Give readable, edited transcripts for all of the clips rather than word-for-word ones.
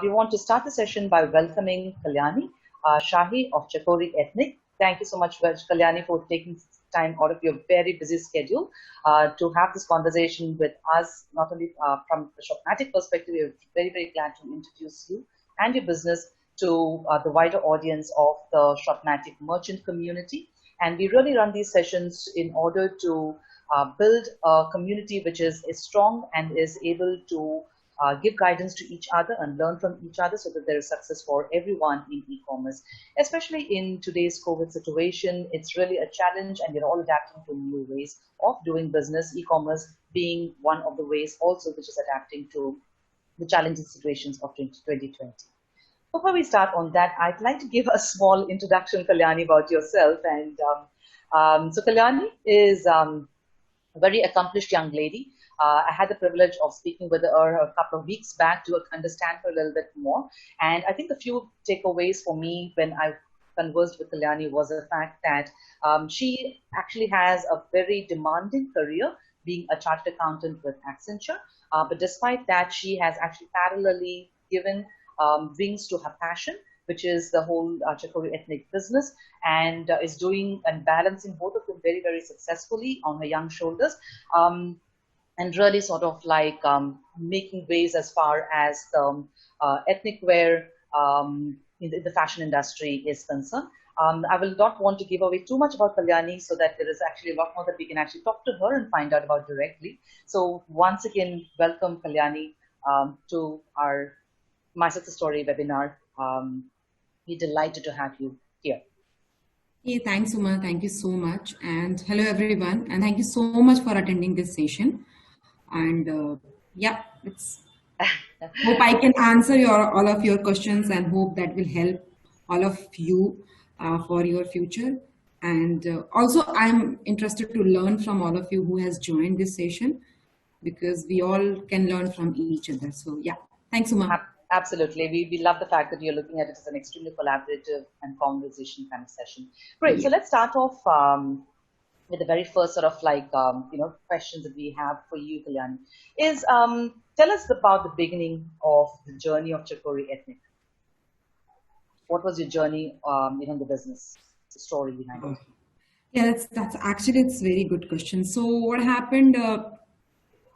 We want to start the session by welcoming Kalyani, Shahi of Chakori Ethnic. Thank you so much, Kalyani, for taking time out of your very busy schedule to have this conversation with us, not only from the Shopmatic perspective. We're very, very glad to introduce you and your business to the wider audience of the Shopmatic merchant community. And we really run these sessions in order to build a community which is strong and is able to give guidance to each other and learn from each other so that there is success for everyone in e-commerce. Especially in today's COVID situation, it's really a challenge and we're all adapting to new ways of doing business, e-commerce being one of the ways also which is adapting to the challenging situations of 2020. Before we start on that, I'd like to give a small introduction, Kalyani, about yourself. And so Kalyani is a very accomplished young lady. I had the privilege of speaking with her a couple of weeks back to understand her a little bit more. And I think the few takeaways for me when I conversed with Kalyani was the fact that she actually has a very demanding career, being a chartered accountant with Accenture. But despite that, she has actually parallelly given wings to her passion, which is the whole Chakori Ethnic business, and is doing and balancing both of them very, very successfully on her young shoulders. And really sort of like making waves as far as the ethnic wear in the fashion industry is concerned. I will not want to give away too much about Kalyani so that there is actually a lot more that we can actually talk to her and find out about directly. So once again, welcome Kalyani to our My Success Story webinar. We're delighted to have you here. Hey, thanks, Uma. Thank you so much. And hello, everyone. And thank you so much for attending this session. And yeah, hope I can answer all of your questions and hope that will help all of you for your future. And also, I'm interested to learn from all of you who has joined this session because we all can learn from each other. So yeah, thanks, Uma. Absolutely. We love the fact that you're looking at it as an extremely collaborative and conversation kind of session. Great. Yeah. So let's start off with the very first sort of like, questions that we have for you, Kalyani, is tell us about the beginning of the journey of Chakori Ethnic. What was your journey in the business, the story behind it? Yeah, that's actually, it's a very good question. So what happened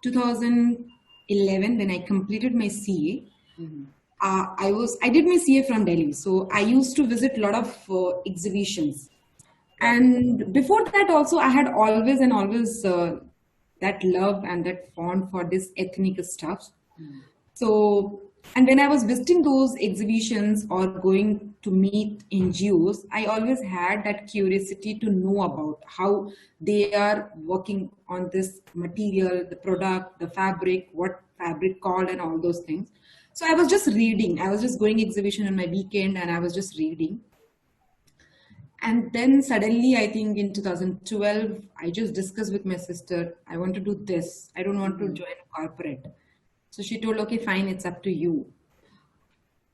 2011 when I completed my CA, mm-hmm. I did my CA from Delhi. So I used to visit a lot of exhibitions. And before that also, I had always that love and that fond for this ethnic stuff. Mm. So, and when I was visiting those exhibitions or going to meet NGOs, I always had that curiosity to know about how they are working on this material, the product, the fabric, what fabric called and all those things. So I was just reading. I was just going exhibition on my weekend and I was just reading. And then suddenly, I think in 2012, I just discussed with my sister, I want to do this. I don't want to join a corporate. So she told, okay, fine, it's up to you.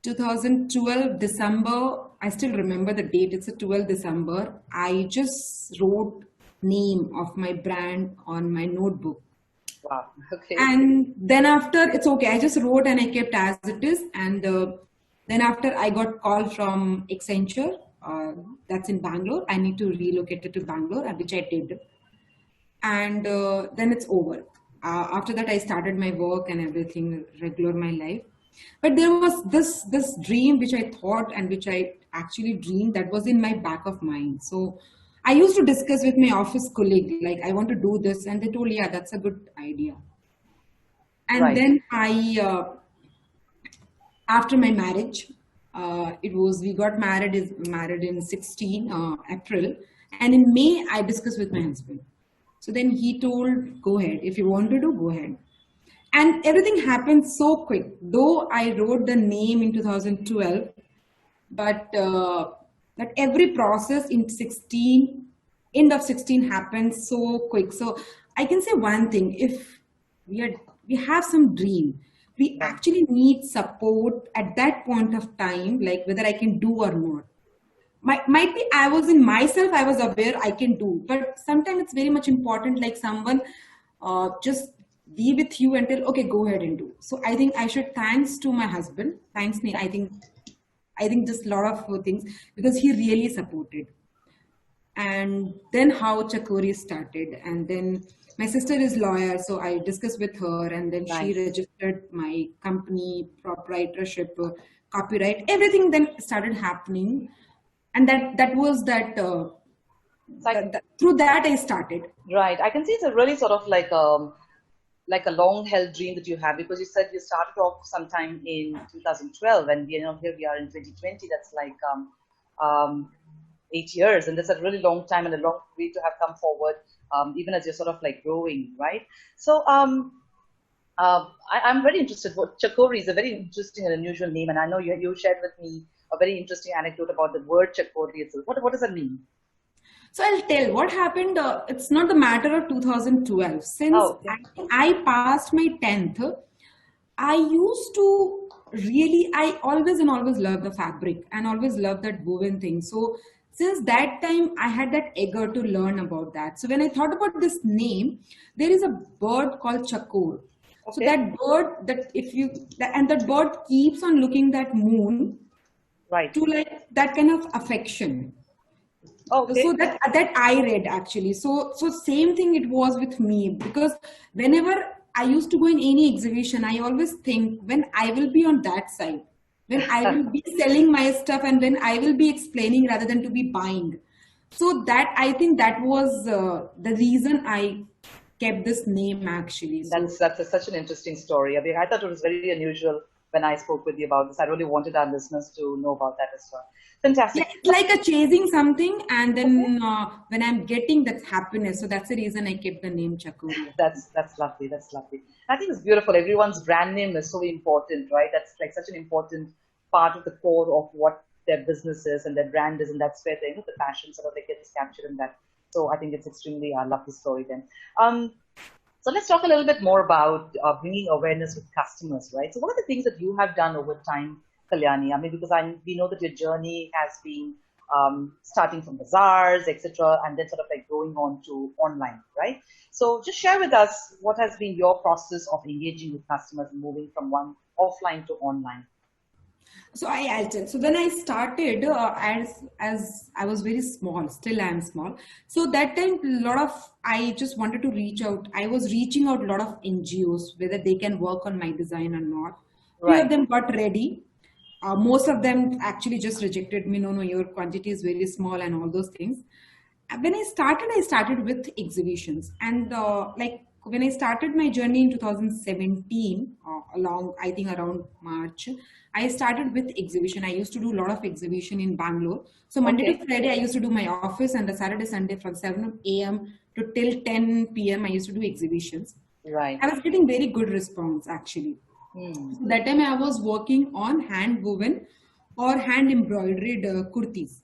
2012, December, I still remember the date. It's a 12 December. I just wrote name of my brand on my notebook. Wow. Okay. And then after, it's okay. I just wrote and I kept as it is. And then after I got call from Accenture. That's in Bangalore. I need to relocate it to Bangalore, which I did. And then it's over. After that, I started my work and everything, regular my life. But there was this dream which I thought and which I actually dreamed that was in my back of mind. So I used to discuss with my office colleague, like, I want to do this. And they told, yeah, that's a good idea. And right. Then after my marriage, we got married in 16 April, and in May I discussed with my husband. So then he told, go ahead, if you want to do, go ahead. And everything happened so quick, though I wrote the name in 2012, but that every process in end of 16 happened so quick. So I can say one thing, if we have some dream, we actually need support at that point of time, like whether I can do or not. Might be I was in myself, I was aware I can do, but sometimes it's very much important, like someone just be with you until, okay, go ahead and do. So I think I should thanks to my husband. Thanks me. I think just a lot of things, because he really supported. And then how Chakori started. And then my sister is lawyer, so I discussed with her, and then she Nice. registered my company, proprietorship, copyright, everything then started happening. And that was that, through that I started. Right. I can see it's a really sort of like a long held dream that you have, because you said you started off sometime in 2012, and here we are in 2020. That's like 8 years, and that's a really long time and a long way to have come forward, even as you're sort of like growing, right? So I'm very interested. Chakori is a very interesting and unusual name, and I know you shared with me a very interesting anecdote about the word Chakori itself. What does that mean? So I'll tell what happened. It's not the matter of 2012. Since I passed my 10th, I used to I always loved the fabric and always loved that woven thing. So since that time, I had that eager to learn about that. So when I thought about this name, there is a bird called Chakor. So that bird, that bird keeps on looking that moon, right, to like that kind of affection. Okay. So that I read actually. So same thing it was with me, because whenever I used to go in any exhibition, I always think when I will be on that side, when I will be selling my stuff, and when I will be explaining rather than to be buying. So that, I think that was the reason I kept this name actually. So, that's such an interesting story. I mean, I thought it was very unusual when I spoke with you about this. I really wanted our listeners to know about that as well. Fantastic. Yeah, it's like a chasing something, and then when I'm getting that happiness, so that's the reason I kept the name Chakori. That's lovely. That's lovely. I think it's beautiful. Everyone's brand name is so important, right? That's like such an important part of the core of what their business is and their brand is, and that's where the passion sort of like gets captured in that. So I think it's extremely lovely story then. So let's talk a little bit more about bringing awareness with customers, right? So what are the things that you have done over time, Kalyani? I mean, because we know that your journey has been starting from bazaars, etc., and then sort of like going on to online, right? So just share with us what has been your process of engaging with customers and moving from one offline to online. So I'll tell. So when I started, as I was very small, still I am small. So that time, I just wanted to reach out. I was reaching out a lot of NGOs, whether they can work on my design or not. Right. Few of them got ready. Most of them actually just rejected me. No, your quantity is very small and all those things. When I started with exhibitions, and when I started my journey in 2017, around March, I started with exhibition. I used to do a lot of exhibition in Bangalore. So Monday to Friday, I used to do my office, and the Saturday, Sunday from 7 a.m. to till 10 p.m. I used to do exhibitions. Right. I was getting very good response actually. So that time I was working on hand woven or hand embroidered kurtis.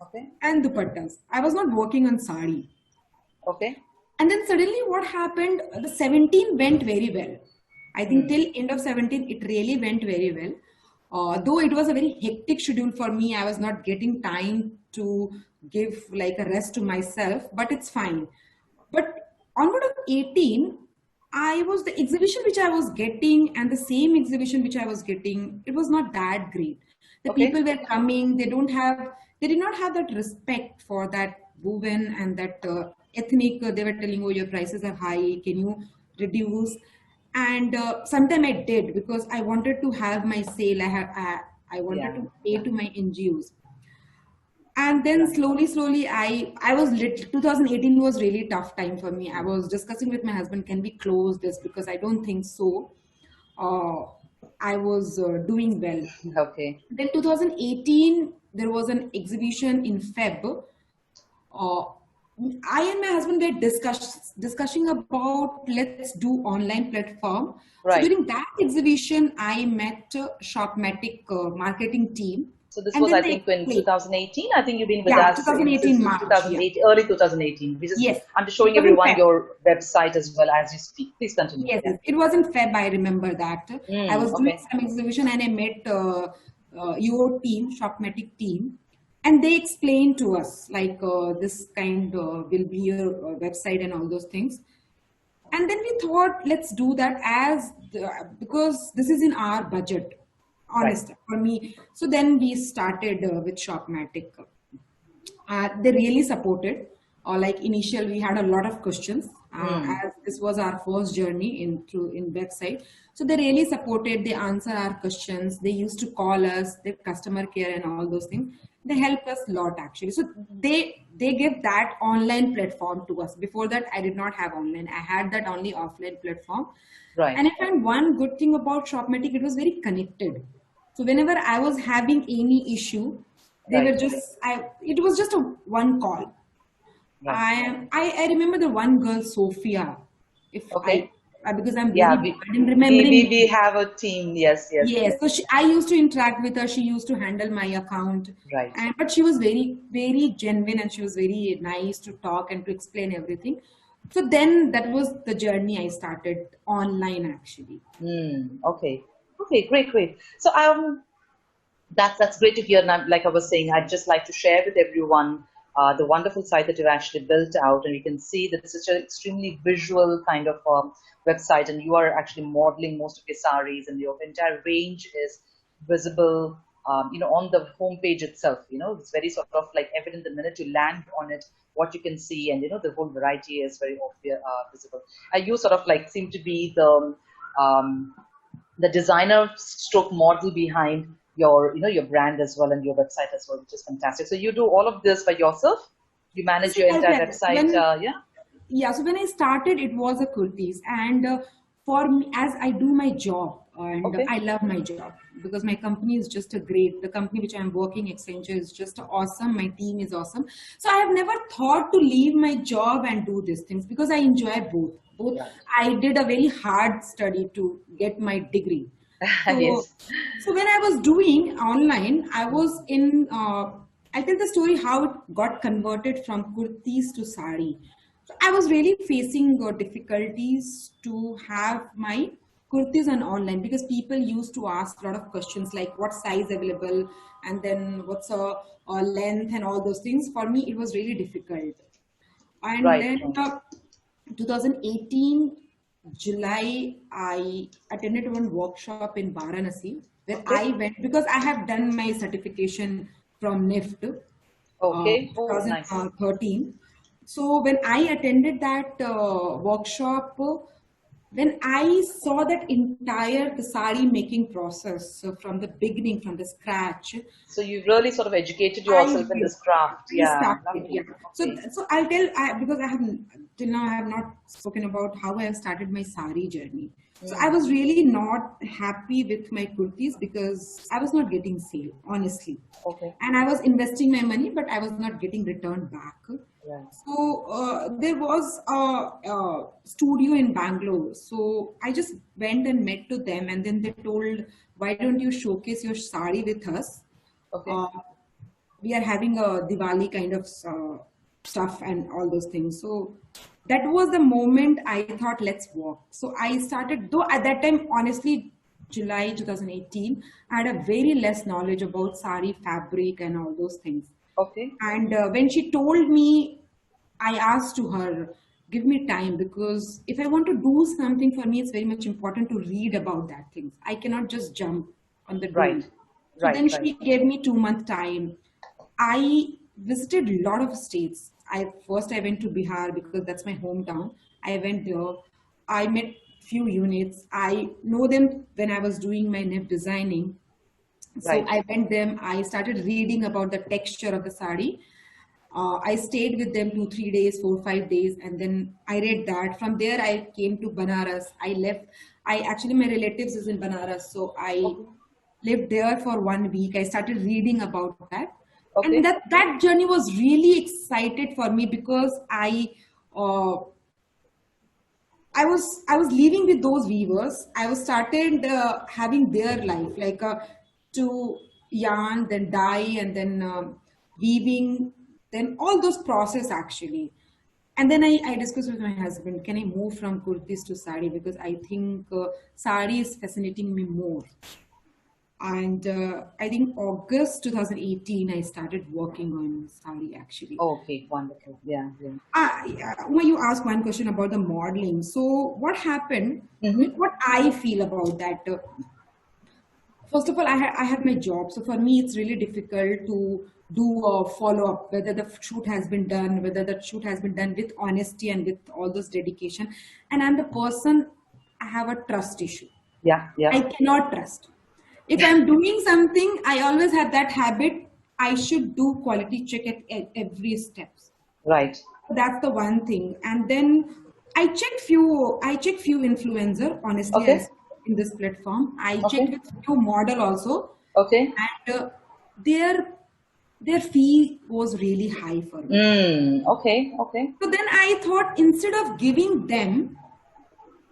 Okay. And dupattas. I was not working on sari. Okay. And then suddenly what happened, the 17 went very well. I think till end of 17, it really went very well. Though it was a very hectic schedule for me, I was not getting time to give like a rest to myself, but it's fine. But onward of 18, the exhibition which I was getting and the same exhibition which I was getting, it was not that great. The people were coming, they did not have that respect for that woven and that ethnic. They were telling, oh, your prices are high, can you reduce? And sometime I did, because I wanted to have my sale. I wanted to pay to my NGOs. And then slowly, I was 2018 was really tough time for me. I was discussing with my husband, can we close this? Because I don't think so. I was doing well. Okay. Then 2018, there was an exhibition in Feb. I and my husband were discussing about let's do online platform. Right. So during that exhibition, I met Shopmatic marketing team. So this was, I think, in 2018. I think you've been with us 2018 since March, 2008, early 2018. Yes. I'm just showing everyone your website as well as you speak. Please continue. Yes, it was in Feb. I remember that. I was doing some exhibition and I met your team, Shopmatic team, and they explained to us like this kind will be your website and all those things. And then we thought, let's do that because this is in our budget, Right. honest for me. So then we started with Shopmatic. They really supported. Like initial, we had a lot of questions as this was our first journey in website. So they really supported. They answer our questions. They used to call us, their customer care and all those things. They helped us a lot actually. So they give that online platform to us. Before that, I did not have online. I had that only offline platform. Right. And I found one good thing about Shopmatic, it was very connected. So whenever I was having any issue, they Right. were just it was just a one call. Right. I remember the one girl, Sophia. If Okay. because I'm Yeah, very bad in remembering we names. have a team. Yes, yes, Yes, yes. so I used to interact with her. She used to handle my account, Right. and but she was very, very genuine, and she was very nice to talk and to explain everything. So then that was the journey I started online actually. Okay. Okay, great, great. So that's great to hear. And like I was saying, I'd just like to share with everyone the wonderful site that you've actually built out, and you can see that it's such an extremely visual kind of website, and you are actually modeling most of your saris, and your entire range is visible. On the homepage itself, it's very sort of like evident the minute you land on it, what you can see, and the whole variety is very obvious, visible. You sort of like seem to be um, the designer stroke model behind your brand as well and your website as well, which is fantastic. So you do all of this by yourself? You manage So your I entire did. website, yeah? Yeah, so when I started, it was a kurtis, and for me, as I do my job, and Okay. I love my job because my company is just a great. The company which I'm working, Accenture, is just awesome. My team is awesome. So I have never thought to leave my job and do these things because I enjoy both. Both. Right. I did a very hard study to get my degree. So, Yes. so when I was doing online, I was in. I tell the story how it got converted from kurtis to sari. So I was really facing difficulties to have my kurtis on online because people used to ask a lot of questions like what size available and then what's a length and all those things. For me, it was really difficult. And Right, then right. 2018 July, I attended one workshop in Varanasi where Okay. I went because I have done my certification from NIFT Okay. Oh, nice. 2013. So when I attended that workshop, when I saw that entire the sari making process from the beginning, from the scratch, So you really sort of educated I yourself in did. this craft. I Yeah, started, yeah. lovely. So, Okay. so I'll tell because I have till now I have not spoken about how I have started my sari journey. So I was really not happy with my kurtis because I was not getting sale, honestly, Okay. and I was investing my money, but I was not getting returned back. Right. So there was a studio in Bangalore. So I just went and met to them, and then they told, "Why don't you showcase your sari with us? Okay. Uh, we are having a Diwali kind of stuff and all those things." So that was the moment I thought, let's walk. So I started, though at that time, honestly, July 2018, I had a very less knowledge about sari fabric and all those things. Okay. And when she told me, I asked to her, give me time because if I want to do something for me, it's very much important to read about that things. I cannot just jump on the Right. doing. So Right. then Right. she gave me 2 month time. I visited a lot of states. I went to Bihar because that's my hometown. I went there. I met few units. I know them when I was doing my net designing. So Right. I went them. I started reading about the texture of the sari. I stayed with them 2, 3 days, 4, 5 days, and then I read that. From there, I came to Banaras. I left. I actually my relatives is in Banaras, so I Okay. lived there for 1 week. I started reading about that, and Okay. that journey was really excited for me because uh, I was living with those weavers. I was started having their life, like to yarn, then dye, and then weaving, then all those process actually. And then I discussed with my husband, can I move from kurtis to sari because I think sari is fascinating me more. And I think August 2018, I started working on sari actually. Okay, wonderful. Yeah, yeah. When you ask one question about the modeling, so what happened, what I feel about that, first of all, I have my job. So for me, it's really difficult to do a follow-up, whether the shoot has been done, whether the shoot has been done with honesty and with all this dedication. And I'm the person, I have a trust issue. Yeah, yeah. I cannot trust. If I'm doing something, I always have that habit. I should do quality check at every steps. Right. That's the one thing. And then I checked few influencer, honestly, Okay. in this platform. I Okay. checked with few model also. Okay. And their fee was really high for me. Okay, okay. So then I thought, instead of giving them,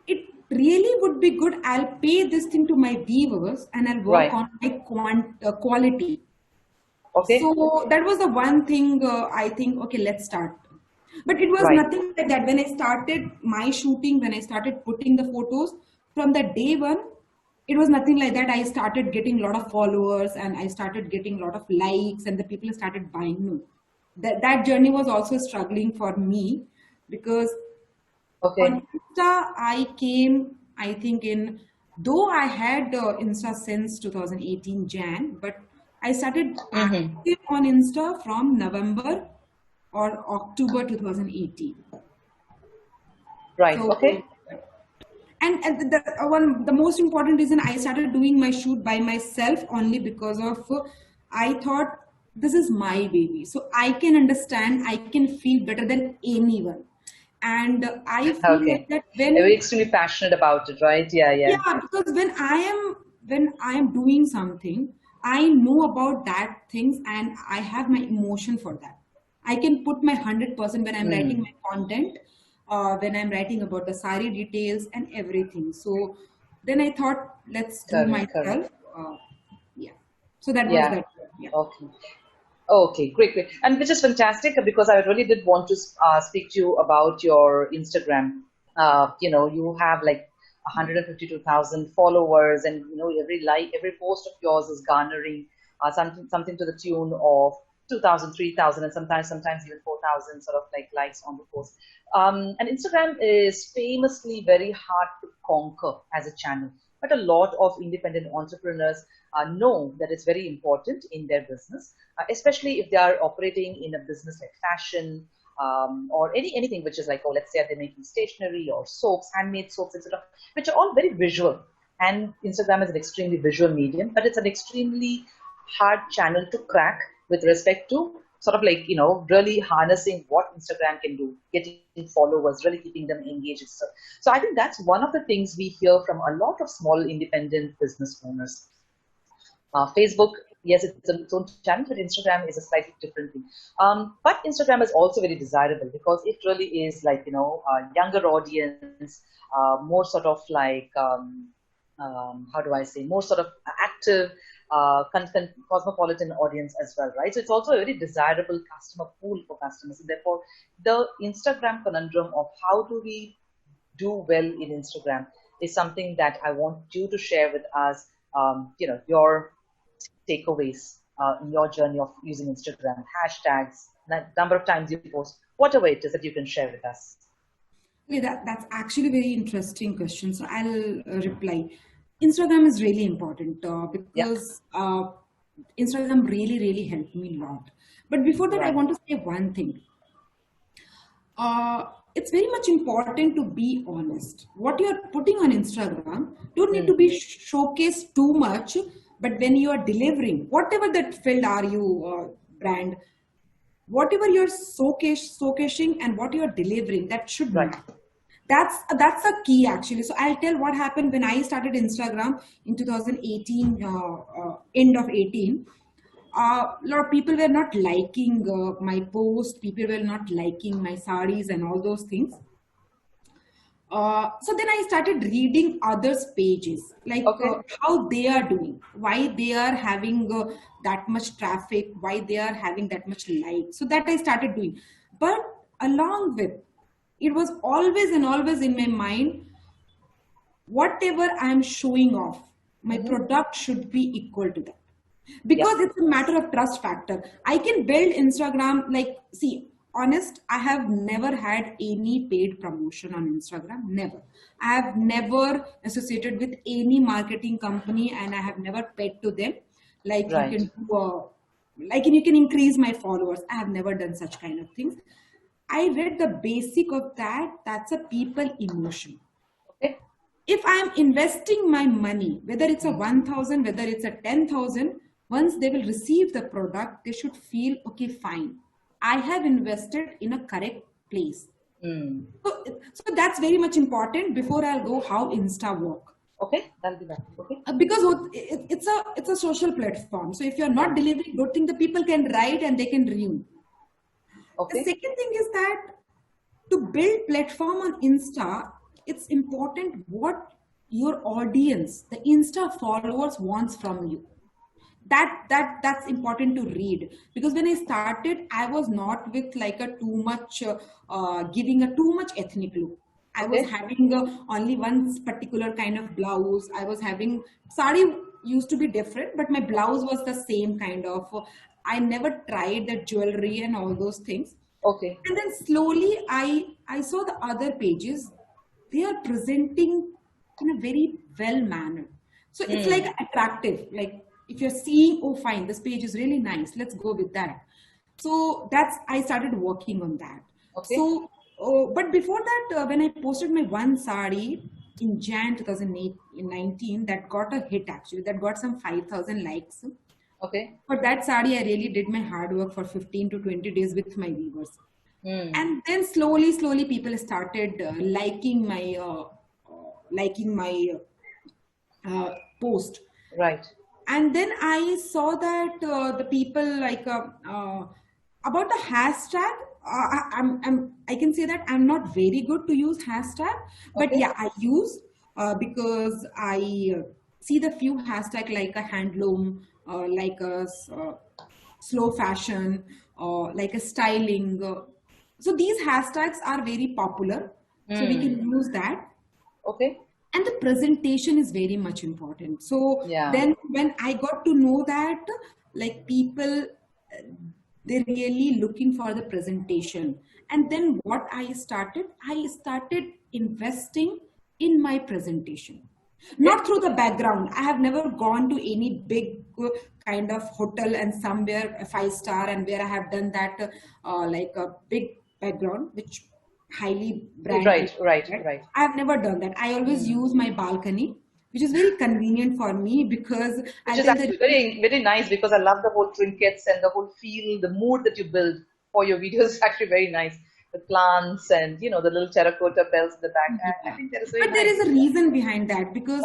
it really would be good. I'll pay this thing to my viewers and I'll work on my quality. Okay. So that was the one thing I think, okay, let's start. But it was nothing like that. When I started my shooting, when I started putting the photos, from the day one, it was nothing like that. I started getting a lot of followers and I started getting a lot of likes and the people started buying me. That journey was also struggling for me because on Insta, I came, I think though I had Insta since 2018 Jan, but I started active on Insta from November or October 2018. Right, so, okay. And the most important reason I started doing my shoot by myself only because of, I thought this is my baby. So I can understand, I can feel better than anyone. And I feel like that when you're extremely passionate about it, right? Yeah, yeah. Yeah, because when I am doing something, I know about that things and I have my emotion for that. I can put my 100% when I'm writing my content, when I'm writing about the sari details and everything. So then I thought, let's do myself. Yeah. So that was that. Yeah. Okay. Okay, great, great. And which is fantastic because I really did want to speak to you about your Instagram. You have like 152,000 followers, and every post of yours is garnering something to the tune of 2,000, 3,000, and sometimes even 4,000 sort of like likes on the post. And Instagram is famously very hard to conquer as a channel, but a lot of independent entrepreneurs know that it's very important in their business, especially if they are operating in a business like fashion or anything which is like, let's say they're making stationery or soaps, handmade soaps, etc., which are all very visual. And Instagram is an extremely visual medium, but it's an extremely hard channel to crack with respect to sort of like, really harnessing what Instagram can do, getting followers, really keeping them engaged. So I think that's one of the things we hear from a lot of small independent business owners. Facebook, yes, it's its own channel, but Instagram is a slightly different thing. But Instagram is also very desirable because it really is like, a younger audience, more sort of like, how do I say, more sort of active, cosmopolitan audience as well, right? So it's also a very desirable customer pool for customers. And therefore, the Instagram conundrum of how do we do well in Instagram is something that I want you to share with us, your takeaways in your journey of using Instagram, hashtags, number of times you post, whatever it is that you can share with us. Yeah, that's actually a very interesting question. So I'll reply. Instagram is really important because Instagram really, really helped me a lot. But before that, I want to say one thing. It's very much important to be honest. What you're putting on Instagram don't need to be showcased too much, but when you are delivering, whatever that field are you brand, whatever you're showcasing and what you're delivering, that should be. That's the key actually. So I'll tell what happened when I started Instagram in 2018, end of 18. A lot of people were not liking my post. People were not liking my saris and all those things. So then I started reading others' pages, like how they are doing, why they are having that much traffic, why they are having that much like. So that I started doing. But along with, it was always and always in my mind, whatever I'm showing off, my product should be equal to that. Because it's a matter of trust factor. I can build Instagram, like, see, honest, I have never had any paid promotion on Instagram. Never. I have never associated with any marketing company, and I have never paid to them. Like you can do you can increase my followers. I have never done such kind of things. I read the basic of that. That's a people emotion. Okay. If I'm investing my money, whether it's a 1,000, whether it's a 10,000, once they will receive the product, they should feel, okay, fine. I have invested in a correct place. So that's very much important before I'll go how Insta work. Okay, that'll be that. Okay. Because it's a social platform. So if you're not delivering good thing, the people can write and they can review. Okay. The second thing is that to build platform on Insta, it's important what your audience, the Insta followers wants from you. That's important to read, because when I started, I was not with like a too much giving a too much ethnic look. I was having only one particular kind of blouse. I was having sari used to be different, but my blouse was the same kind of. I never tried the jewelry and all those things. Okay. And then slowly I saw the other pages. They are presenting in a very well manner. So it's like attractive. Like if you're seeing, oh fine, this page is really nice, let's go with that. So I started working on that. Okay. So, but before that, when I posted my one sari in Jan 2019, that got a hit actually. That got some 5,000 likes. Okay. For that sari, I really did my hard work for 15 to 20 days with my viewers. And then slowly people started liking my post. Right. And then I saw that the people like about the hashtag. I can say that I'm not very good to use hashtag, but yeah, I use because I see the few hashtag like a handloom, like a slow fashion, like a styling. So these hashtags are very popular, so we can use that. Okay. And the presentation is very much important. So then when I got to know that like people, they're really looking for the presentation. And then what I started investing in my presentation. Not through the background. I have never gone to any big kind of hotel and somewhere a 5-star and where I have done that like a big background, which highly branded. Right. I have never done that. I always use my balcony, which is very convenient for me because which is actually very, very nice, because I love the whole trinkets and the whole feel, the mood that you build for your videos is actually very nice. The plants and the little terracotta bells in the back. I think that is very nice. There is a reason behind that, because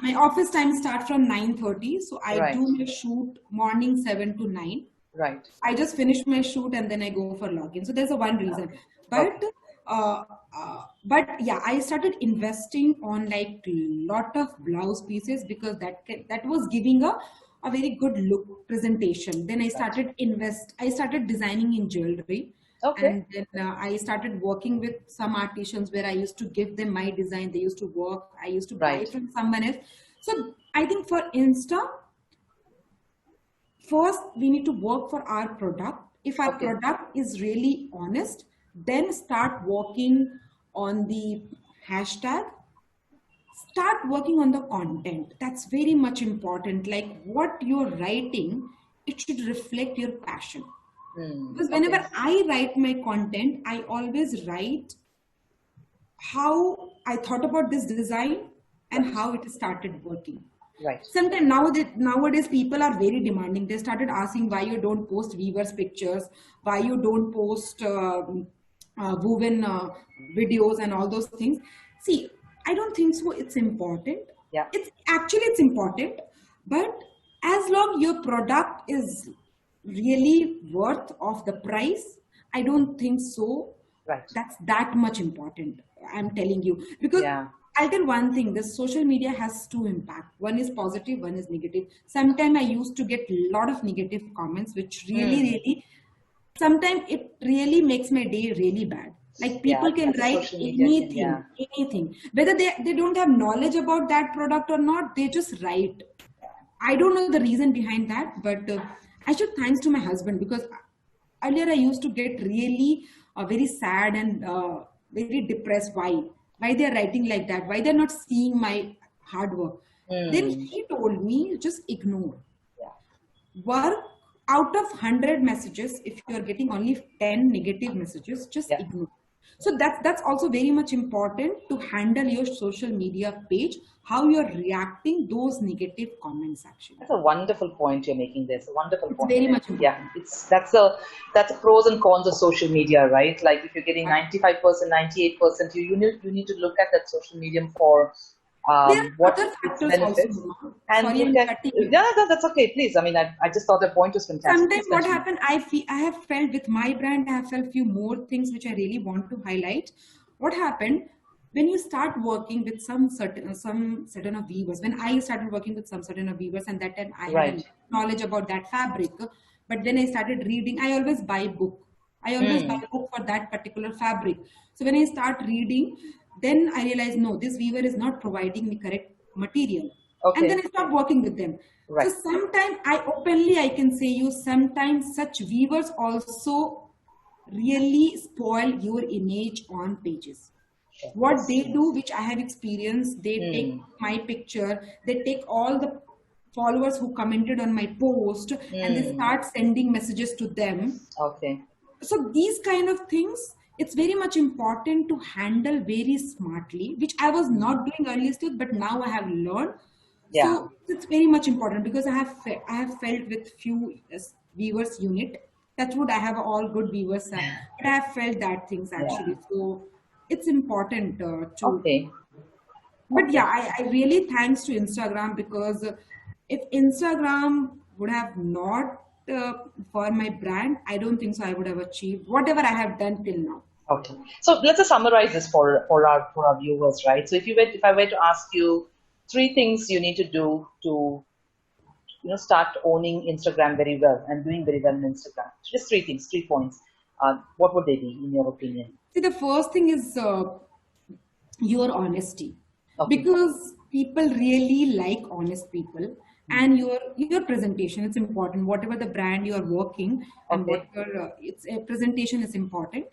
my office time starts from 9:30, so I do my shoot morning 7 to 9. Right. I just finish my shoot and then I go for login. So there's a one reason. But yeah, I started investing on like lot of blouse pieces because that was giving a very good look presentation. Then I started designing in jewelry. And then I started working with some artisans where I used to give them my design. They used to work. I used to buy from someone else. So I think for Insta, first we need to work for our product. If our product is really honest, then start working on the hashtag, start working on the content. That's very much important. Like what you're writing, it should reflect your passion. Because whenever I write my content, I always write how I thought about this design and how it started working. Right. Sometimes nowadays people are very demanding. They started asking why you don't post weavers pictures, why you don't post woven videos and all those things. See, I don't think so. It's important. Yeah. It's important, but as long your product is really worth of the price, I don't think so. Right. That's that much important. I'm telling you, because I'll tell one thing, this social media has two impacts. One is positive, one is negative. Sometimes I used to get a lot of negative comments, which really, sometimes it really makes my day really bad. Like people can write anything, whether they don't have knowledge about that product or not, they just write. I don't know the reason behind that, but I should thanks to my husband, because earlier I used to get really very sad and very depressed. Why they're writing like that? Why they're not seeing my hard work? Then he told me, just ignore. Work out of 100 messages, if you are getting only 10 negative messages, just ignore. So that's also very much important to handle your social media page, how you're reacting those negative comments actually. That's a wonderful point you're making there. It's a wonderful point. Very much important. Yeah, that's a pros and cons of social media, right? Like if you're getting 95%, 98%, you need to look at that social medium for what its benefits. And that's okay, please. I mean, I just thought the point was fantastic. Sometimes what happened, I have felt with my brand, I have felt few more things which I really want to highlight. What happened when you start working with some certain of weavers? When I started working with some certain of weavers, and that time I had knowledge about that fabric, but when I started reading, I always buy book. I always buy book for that particular fabric. So when I start reading, then I realized, no, this weaver is not providing me correct material. And then I stopped working with them. So sometimes I can say you, sometimes such weavers also really spoil your image on pages. What they do, which I have experienced, they take my picture, they take all the followers who commented on my post and they start sending messages to them. So these kind of things, it's very much important to handle very smartly, which I was not doing earlier still, but now I have learned. So it's very much important, because I have felt with few weavers unit. That's what I have all good weavers, but I have felt that things actually. So it's important to. But I really thanks to Instagram, because if Instagram would have not for my brand, I don't think so I would have achieved whatever I have done till now. Okay, so let's just summarize this for our viewers, right? So if I were to ask you 3 things you need to do to start owning Instagram very well and doing very well on Instagram, just 3 things, 3 points, what would they be in your opinion? See, the first thing is your honesty, because people really like honest people. And your presentation, it's important. Whatever the brand you are working, and whatever its presentation is important,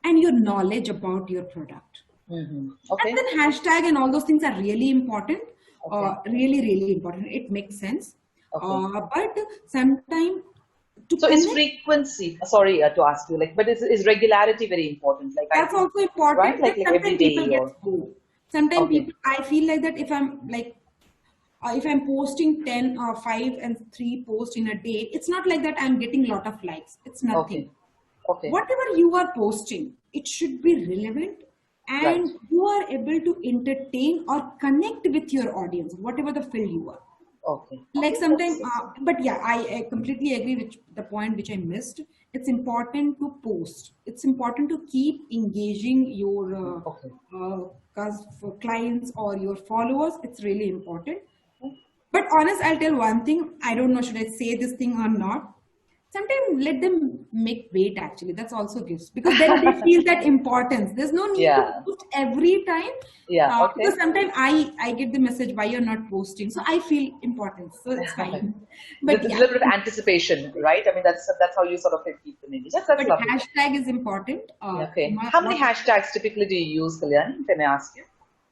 and your knowledge about your product. And then hashtag and all those things are really important. Really, really important. It makes sense. But sometimes is frequency, sorry to ask you, but is regularity very important? That's also important. Right? Like every day. Sometimes people, I feel like that if I'm posting 10 or 5 and 3 posts in a day, it's not like that I'm getting a lot of likes. It's nothing. Whatever you are posting, it should be relevant, and you are able to entertain or connect with your audience, whatever the field you are. Like sometimes, but I completely agree with the point which I missed. It's important to post. It's important to keep engaging your clients or your followers. It's really important. But honest, I'll tell one thing. I don't know, should I say this thing or not? Sometimes let them make weight actually. That's also gives, because then they feel that importance. There's no need to post every time. Because sometimes I get the message why you're not posting. So I feel importance. So it's fine. But there's a little bit of anticipation, right? I mean, that's how you sort of keep them in. That's but lovely. Hashtag is important. How many hashtags typically do you use, Kalyani? Can I ask you?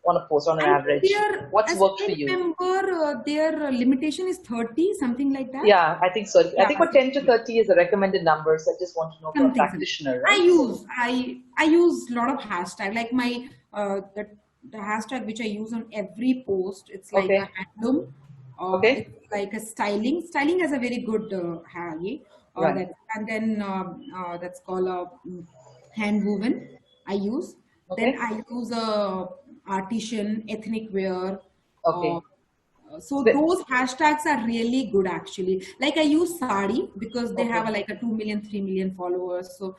On a post, on an average, what's worked for you? I remember their limitation is 30, something like that. Yeah, I think so. I think for 10 to 30 is the recommended number. So I just want to know from a practitioner. Right? I use a lot of hashtag, like my the hashtag which I use on every post. It's like a handloom. It's like a styling. Styling has a very good and then that's called a hand woven. I use. Then I use a artisan, ethnic wear. So those hashtags are really good actually. Like I use sari because they have like a 2 million, 3 million followers. So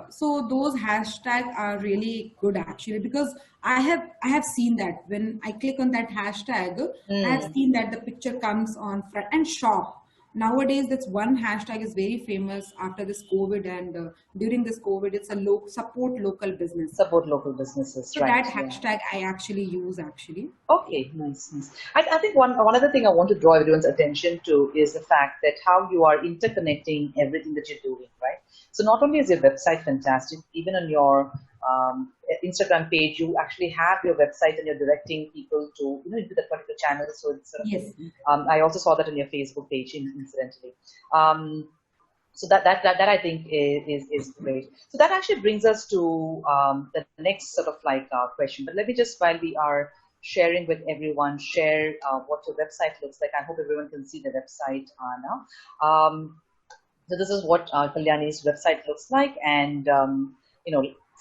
so those hashtags are really good actually, because I have seen that when I click on that hashtag, I have seen that the picture comes on front and shop. nowadays that's one hashtag is very famous after this COVID, and during this COVID, it's a support local business. Support local businesses, So right? that hashtag I actually use actually. Okay, nice, nice. I think one other thing I want to draw everyone's attention to is the fact that how you are interconnecting everything that you're doing, right? So not only is your website fantastic, even on your Instagram page, you actually have your website and you're directing people to, into that particular channel. So it's Yes. I also saw that on your Facebook page, incidentally. So that I think is great. So that actually brings us to the next sort of like question. But let me just, while we are sharing with everyone, share what your website looks like. I hope everyone can see the website now. So this is what Kalyani's website looks like, and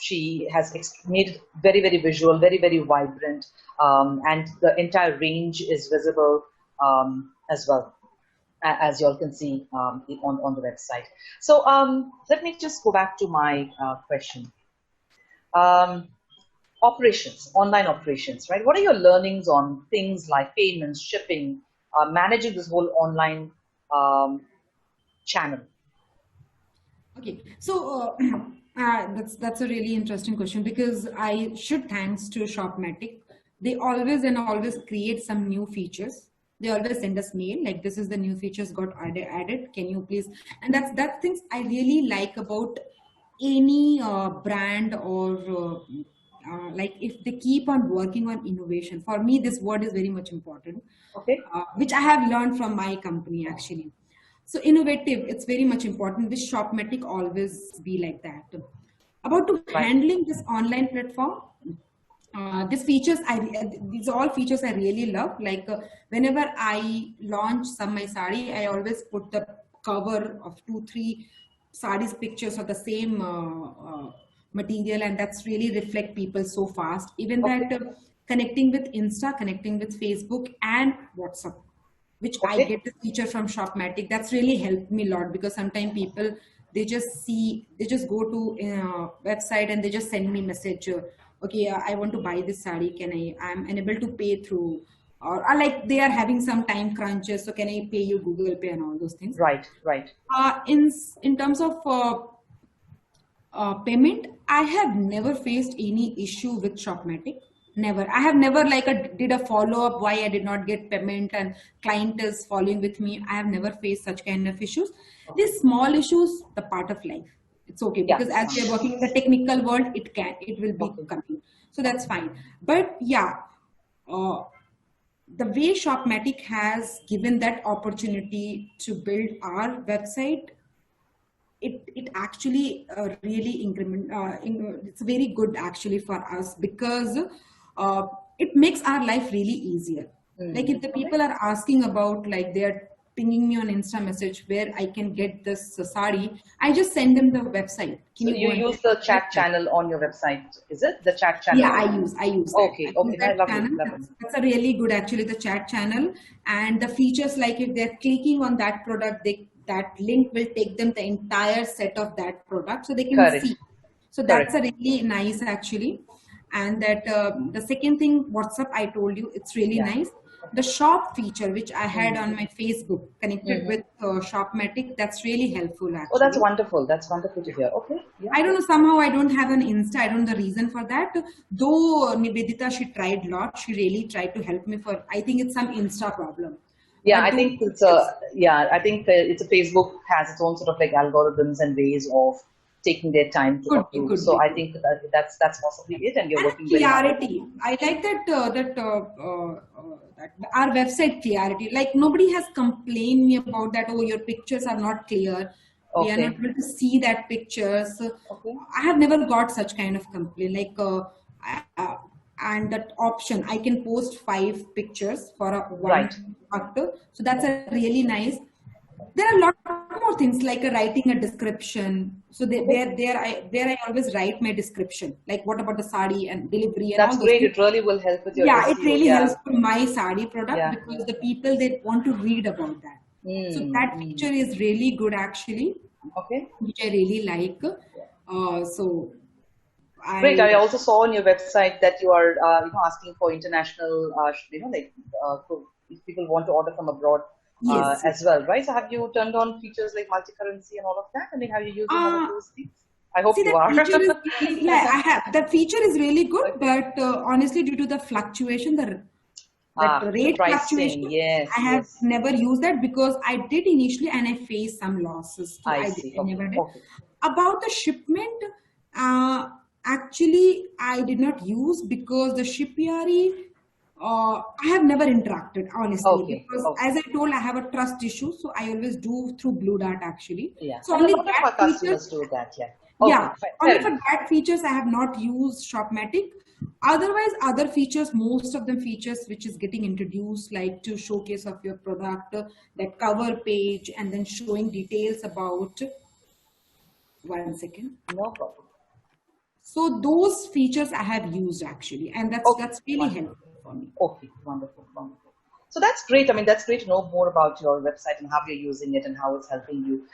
she has made it very, very visual, very, very vibrant, and the entire range is visible as well, as you all can see on the website. So let me just go back to my question. Operations, online operations, right? What are your learnings on things like payments, shipping, managing this whole online channel? Okay, so that's a really interesting question, because I should thanks to Shopmatic. They always and always create some new features. They always send us mail like, this is the new features got added. Can you please? And that's things I really like about any brand, or like if they keep on working on innovation. For me, this word is very much important. Okay. Which I have learned from my company actually. So innovative, it's very much important. This Shopmatic always be like that. About to handling this online platform, these are all features I really love. Like whenever I launch some my sari, I always put the cover of 2-3 saris pictures of the same material, and that's really reflect people so fast. Even that connecting with Insta, connecting with Facebook and WhatsApp, which I get the feature from Shopmatic. That's really helped me a lot, because sometimes people, they just go to website and they just send me message, okay, I want to buy this sari, I'm unable to pay through, or like they are having some time crunches, so can I pay you Google Pay and all those things. Right. In terms of payment, I have never faced any issue with Shopmatic. Never. I have never did a follow-up why I did not get payment and client is following with me. I have never faced such kind of issues. These small issues, the part of life. It's okay, because as we are working in the technical world, it will be coming. So that's fine. But yeah, the way Shopmatic has given that opportunity to build our website, it actually really it's very good actually for us, because it makes our life really easier. Like if the people are asking about, like they're pinging me on Insta message where I can get this sari, I just send them the website. So you use the chat channel on your website, is it? The chat channel? Yeah, I use Okay, that channel. That's a really good, actually, the chat channel. And the features, like if they're clicking on that product, that link will take them the entire set of that product, so they can see. So that's a really nice actually. And that the second thing, WhatsApp, I told you, it's really nice. The shop feature, which I had on my Facebook connected with Shopmatic, that's really helpful actually. Oh, that's wonderful. That's wonderful to hear. Okay. Yeah. I don't know, somehow I don't have an Insta. I don't know the reason for that. Though Nivedita, she tried a lot. She really tried to help me for, I think it's some Insta problem. Yeah, I think it's a Facebook has its own sort of like algorithms and ways of taking their time to approve. So I think that's possibly it, and you're working very hard. Clarity. I like that our website clarity. Like nobody has complained me about that. Oh, your pictures are not clear. We are not able to see that pictures. I have never got such kind of complaint. Like and that option, I can post 5 pictures for one actor. So that's a really nice. There are a lot more things, like writing a description. So where I always write my description, like what about the sari and delivery. And that's all great. Things. It really will help with your SEO. It really helps for my sari product, because the people, they want to read about that. So that feature is really good actually. Okay. Which I really like. Great. I also saw on your website that you are asking for international, if people want to order from abroad, Yes. as well, right? So have you turned on features like multi-currency and all of that? I mean, have you using all of those things? I hope See, you that are. feature is really, yeah, I have. That feature is really good, Okay. but honestly, due to the fluctuation, that The rate pricing, fluctuation, yes, I have yes. never used that because I did initially and I faced some losses. So I I see. I Okay, never did. okay. About the shipment, uh, actually, I did not use because the shipyari, I have never interacted, honestly, Okay, because okay. as I told, I have a trust issue. So I always do through Blue Dart actually. Yeah, So and a only lot of that our feature. customers do that. Yeah. Yeah, Okay, fine, fair only for enough. that features I have not used Shopmatic. Otherwise, other features, most of them features which is getting introduced, like to showcase of your product, that cover page, and then showing details about. 1 second. No problem. So those features I have used actually, and Okay, that's really wonderful. helpful for me. Okay, wonderful, wonderful. So that's great. I mean, that's great to know more about your website and how you're using it and how it's helping you.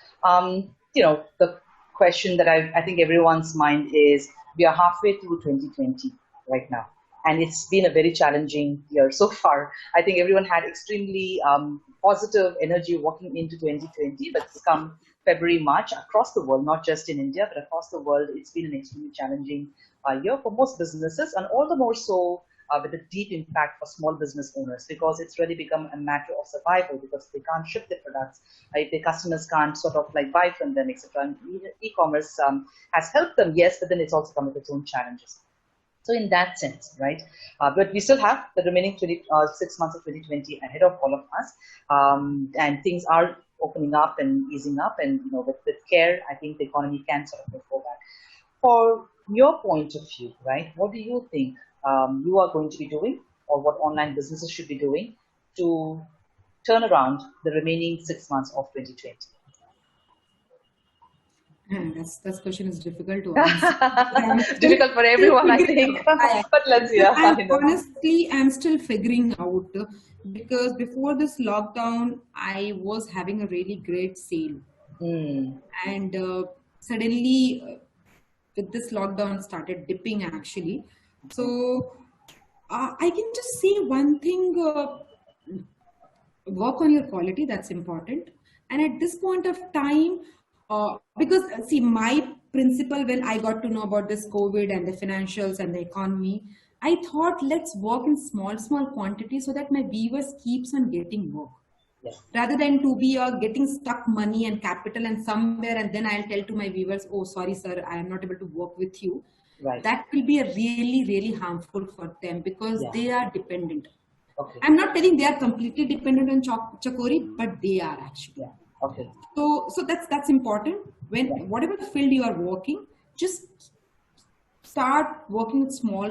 The question that I think everyone's mind is, we are halfway through 2020 right now, and it's been a very challenging year so far. I think everyone had extremely positive energy walking into 2020, but it's come February, March across the world, not just in India, but across the world, it's been an extremely challenging year for most businesses, and all the more so with a deep impact for small business owners, because it's really become a matter of survival, because they can't ship their products, if their customers can't sort of like buy from them, etc. And e-commerce has helped them, yes, but then it's also come with its own challenges. So in that sense, right? But we still have the remaining 6 months of 2020 ahead of all of us, and things are opening up and easing up, and with care, I think the economy can sort of go back. For your point of view, right? What do you think you are going to be doing, or what online businesses should be doing to turn around the remaining 6 months of 2020? That's question is difficult to answer. I'm Difficult for still everyone, I figuring think. out. But let's, Because yeah, I know. I'm still figuring out because before this lockdown, I was having a really great sale, Mm, and suddenly with this lockdown started dipping actually. okay. So I can just say one thing. Work on your quality, that's important. And at this point of time, because see, my principle when I got to know about this COVID and the financials and the economy, I thought let's work in small quantities so that my viewers keeps on getting work, Yeah, rather than to be getting stuck money and capital and somewhere, and then I'll tell to my viewers, oh sorry sir, I am not able to work with you. right. That will be a really harmful for them because Yeah, they are dependent. okay. I'm not telling they are completely dependent on Chakori, but they are actually. Yeah, okay. So that's important. When Right. whatever field you are working, just start working with small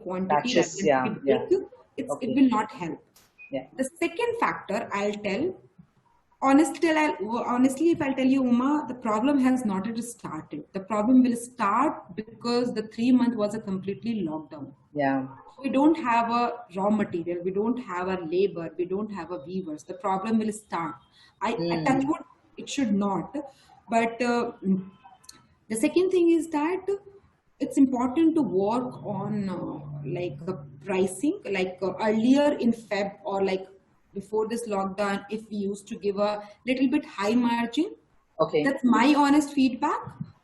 quantity rather Batches, than to yeah, be yeah. big. It Okay. will not help. Yeah. The second factor I'll tell honestly, if I'll tell you, Uma, the problem has not yet started. The problem will start because the 3 month was a completely lockdown. Yeah. We don't have a raw material, we don't have a labor, we don't have a weavers. The problem will start. I touch Mm, wood, it should not. But the second thing is that it's important to work on pricing. Like earlier in Feb or like before this lockdown, if we used to give a little bit high margin, okay. that's my honest feedback.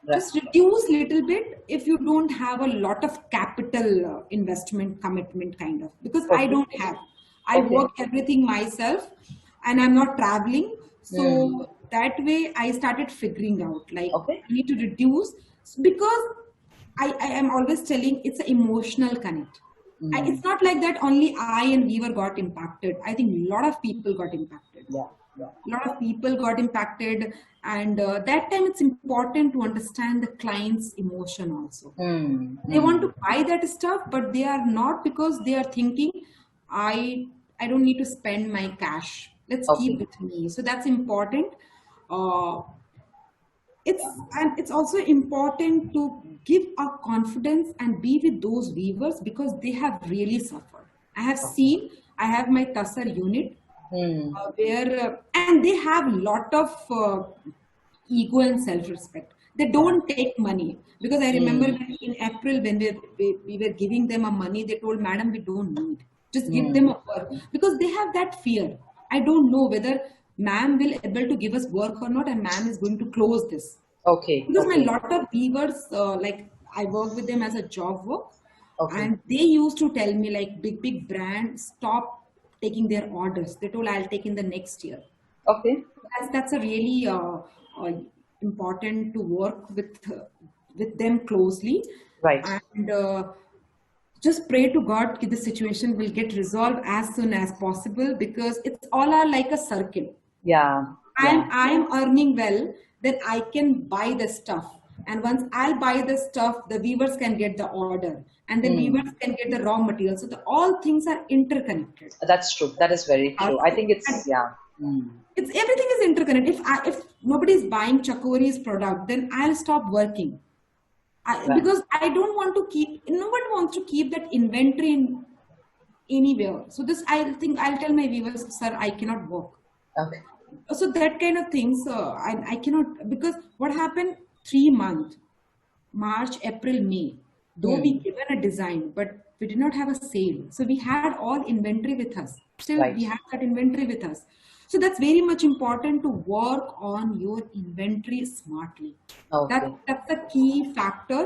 Right. Just reduce little bit if you don't have a lot of capital investment commitment kind of, because I Okay. don't have. I Okay. work everything myself and I'm not traveling. Mm, So that way I started figuring out like okay. I need to reduce because I am always telling it's an emotional connect. Mm, It's not like that only I and Weaver got impacted. I think a lot of people got impacted. yeah. Yeah. A lot of people got impacted, and that time it's important to understand the client's emotion also. Mm, They want mm, to buy that stuff, but they are not, because they are thinking, I don't need to spend my cash, let's keep okay. with me. So that's important. uh, Yeah. it's also important to give a confidence and be with those weavers because they have really suffered. I have Okay. seen, I have my Tussar unit Mm, where and they have lot of ego and self-respect. They yeah. don't take money, because I remember Mm, when in April when we were giving them a money, they told, madam, we don't need, just give them mm, a work, because they have that fear. I don't know whether ma'am will able to give us work or not, and ma'am is going to close this. Okay. Because my Okay. lot of weavers, like I work with them as a job work, Okay. and they used to tell me like big brands stop taking their orders. They told I'll take in the next year. Okay. That's a really uh, important to work with them closely, Right. and just pray to God that the situation will get resolved as soon as possible, because it's all are like a circle. Yeah. Yeah. I'm earning well, then I can buy the stuff. And once I'll buy the stuff, the weavers can get the order, and then Hmm. weavers can get the raw material. So all things are interconnected. That's true. That is very true. I think And it's, yeah. Hmm. it's everything is interconnected. If nobody is buying Chakori's product, then I'll stop working. Right. Because I don't want to keep. Nobody wants to keep that inventory in anywhere. So this I think I'll tell my viewers, sir, I cannot work. Okay. So that kind of things, I cannot, because what happened 3 months, March, April, May, though we Hmm. given a design, but we did not have a sale. So we had all inventory with us. Still, Right. we have that inventory with us. So that's very much important to work on your inventory smartly. Okay. That's the key factor,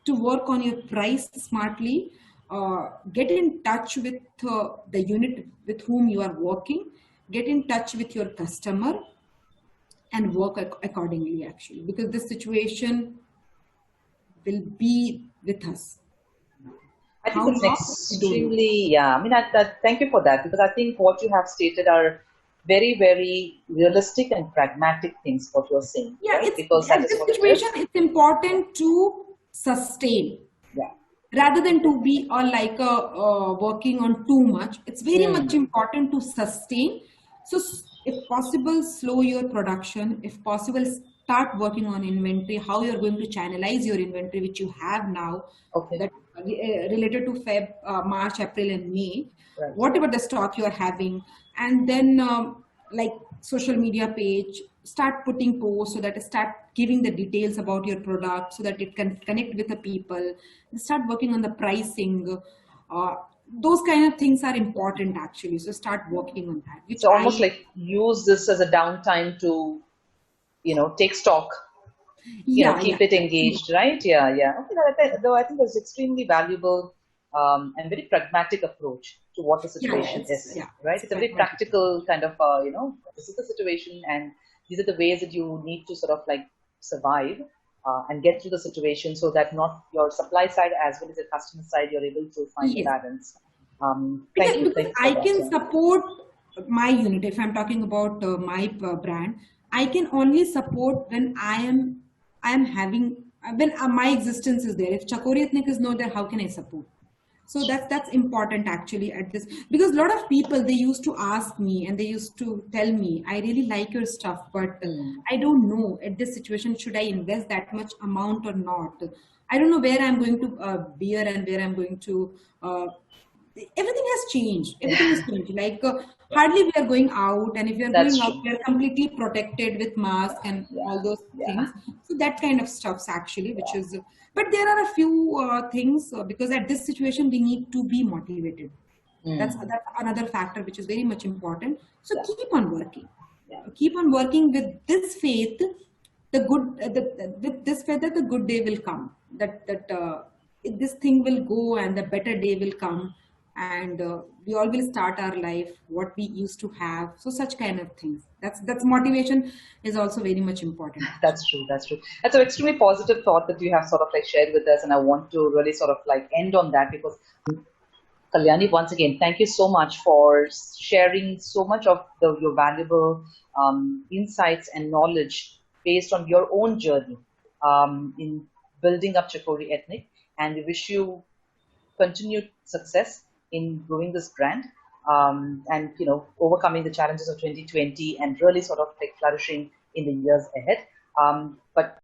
to work on your price smartly. Get in touch with the unit with whom you are working. Get in touch with your customer and work accordingly, actually, because this situation will be with us. I think How it's an long? I don't know. extremely, yeah. I mean, thank you for that, because I think what you have stated are very, very realistic and pragmatic things, what you're saying, Yeah, right? it's Because that at is this what it situation, is. it's important to sustain Yeah. rather than to be like working on too much. It's very much Hmm. important to sustain. So if possible, slow your production. If possible, start working on inventory, how you're going to channelize your inventory, which you have now, Okay. that related to March, April, and May, Right. whatever the stock you're having. And then like social media page, start putting posts, so that start giving the details about your product, so that it can connect with the people. Start working on the pricing. uh, those kind of things are important, actually, so start working on that, which So almost I like use this as a downtime to, take stock, yeah, keep it engaged, right? Yeah, yeah. Okay, though I think that's extremely valuable and very pragmatic approach to what the situation is, right? it's It's a very pragmatic. practical kind of, this is the situation, and these are the ways that you need to sort of like survive and get through the situation, so that not your supply side as well as your customer side, you're able to find the Yes, balance. Thank you. because Thank you for I that. can Yeah. support my unit. If I'm talking about my brand, I can only support when I am having when my existence is there. If Chakori Ethnic is not there, how can I support? So that's important, actually, at this, because a lot of people, they used to ask me and they used to tell me, I really like your stuff, but Hmm. I don't know at this situation, should I invest that much amount or not? I don't know where I'm going to bear, and where I'm going to everything has changed. Everything has changed. Like hardly we are going out, and if we are That's going out, true. we are completely protected with mask and Yeah. all those Yeah. things. So that kind of stuffs, actually, which is. But there are a few things, because at this situation we need to be motivated. Hmm. That's another factor which is very much important. So Yeah. keep on working. Yeah. Keep on working with this faith. With this faith that the good day will come. This thing will go and the better day will come, and we all will start our life what we used to have. So such kind of things. That's motivation is also very much important, actually. That's true. That's true. That's an extremely positive thought that you have sort of like shared with us, and I want to really sort of like end on that, because Kalyani, once again, thank you so much for sharing so much of your valuable insights and knowledge based on your own journey in building up Chakori Ethnic. And we wish you continued success in growing this brand and overcoming the challenges of 2020 and really sort of like flourishing in the years ahead. But